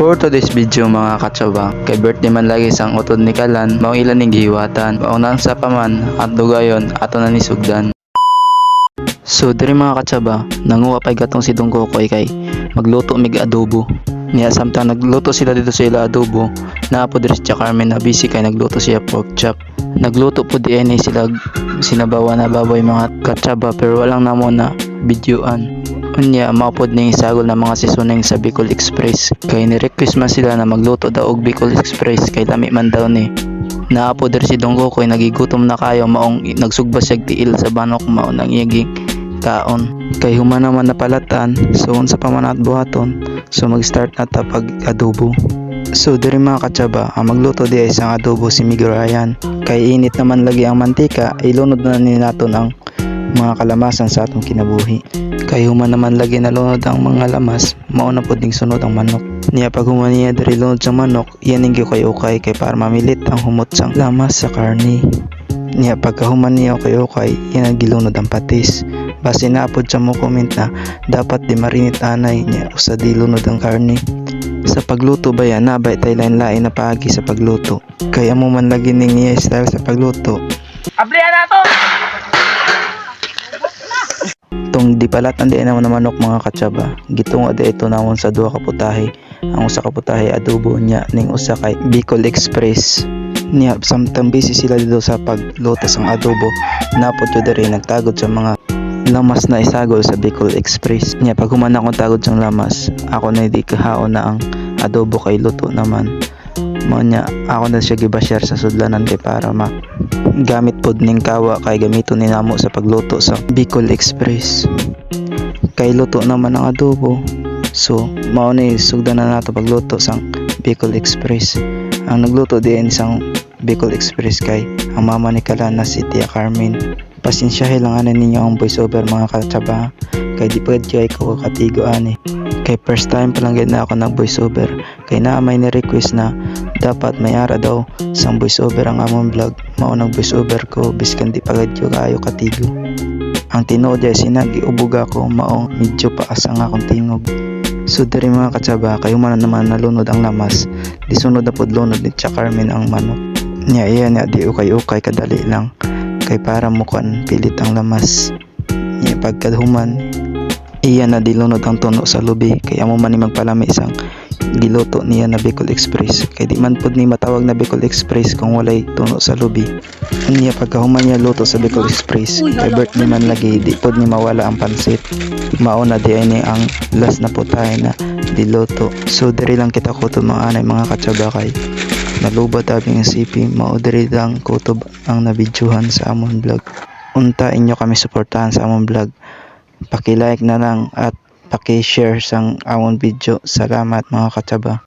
For today's video mga katsaba, kay birthday man lagi sang utod ni Kalan, mao ilan ning gihiwatan. Maunang sa paman at dugayon ato na ni sugdan. So diri mga katsaba, nanguha pay gatong si Dungkokoy kay magluto mig adobo. Niya samtang nagluto sila dito sa ila adobo, naapo diri si Carmen na busy kay nagluto siya pork chop. Nagluto po DNA sila sinabawa na baboy mga katsaba pero walang namo na videoan. Unya maupod ning isagol na mga seasoning sa Bicol Express kay ni-request man sila na magluto daw og Bicol Express kay lami man daw ni. Naapo diri si Dungkokoy nagigutom na kayo maong nagsugba siya tiil sa banok mao nang iyang kaon kay human naman napalatan so unsa pa man at buhaton so mag-start na ta pag adobo. So diri mga katsaba ang magluto di ay isang adobo si Migrayan kay init naman lagi ang mantika ilunod na ni naton ang mga kalamasan sa atong kinabuhi kay human naman lagi nalunod ang mga lamas mao na pud ning sunod ang manok niya pag human niya diri lunod sa manok iyan ning ukay kay para mamilit ang humot sang lamas sa karne niya pagkahuman niya ukay iyan ang gilunod ang patis base na pod sa mo comment na dapat di marinit anay niya usa di lunod ang karne. Sa pagluto ba yan nabay tay lain-lain na paagi sa pagluto kaya mo man lagi ning niya style sa pagluto Ablihan na to! tong di palatan di naman na manok mga katsaba gitungo di ito namon sa duha ka putahe ang usa ka putahe adobo nya ning usa kay Bicol Express niya samtang busy sila dito sa pagluto sang adobo napod yo diri nagtagod sa mga lamas na isagol sa Bicol Express niya pag human akong tagod sang lamas ako na di kahaon na ang adobo kay luto naman mo nya ako na siya gibasyar sa sudlanan kay para gamit pod ning kawa kay gamiton ni namo sa pagluto sa Bicol Express kay luto naman ang adobo so mao ni sugdanan nato pagluto sang Bicol Express. Ang nagluto diin sang Bicol Express kay ang mama ni Kalan na si Tia Carmen. Pasensyahe lang ana ninyo ang voice over mga katsaba kay di pwede kay ko katigo ani kay first time pa lang gid na ako nag voice over kay naa may ni request na dapat may ara daw sang voice over ang among vlog mao nag voice over ko biskan di pagad yo kayo katigo. Ang tinuod ay sinagi ubog ako mao medyo paas ang akong tingog. So diri mga katsaba kay human naman nalunod ang lamas disunod na pod lunod ni Carmen ang manok nya iya na di ukay kadali lang kay para mukuan pilit ang lamas nya pagkahuman iya na dilunod ang tuno sa lubi kay amo man ni magpalami sang giluto niya na Bicol Express kay di man pud ni matawag na Bicol Express kung walay tuno sa lubi. Niya pagkahuman niya luto sa Bicol Express kay birthday man lagi di pud ni mawala ang pansit mao na di ay ni ang last na putay na diluto. So diri lang kita kutob mga anay mga katsaba kay nalubat abing sipi mao diri lang kutob ang nabidyuhan sa amon vlog. Unta inyo kami suportahan sa amon vlog. Paki-like na lang at paki-share sang amon video. Salamat mga katsaba.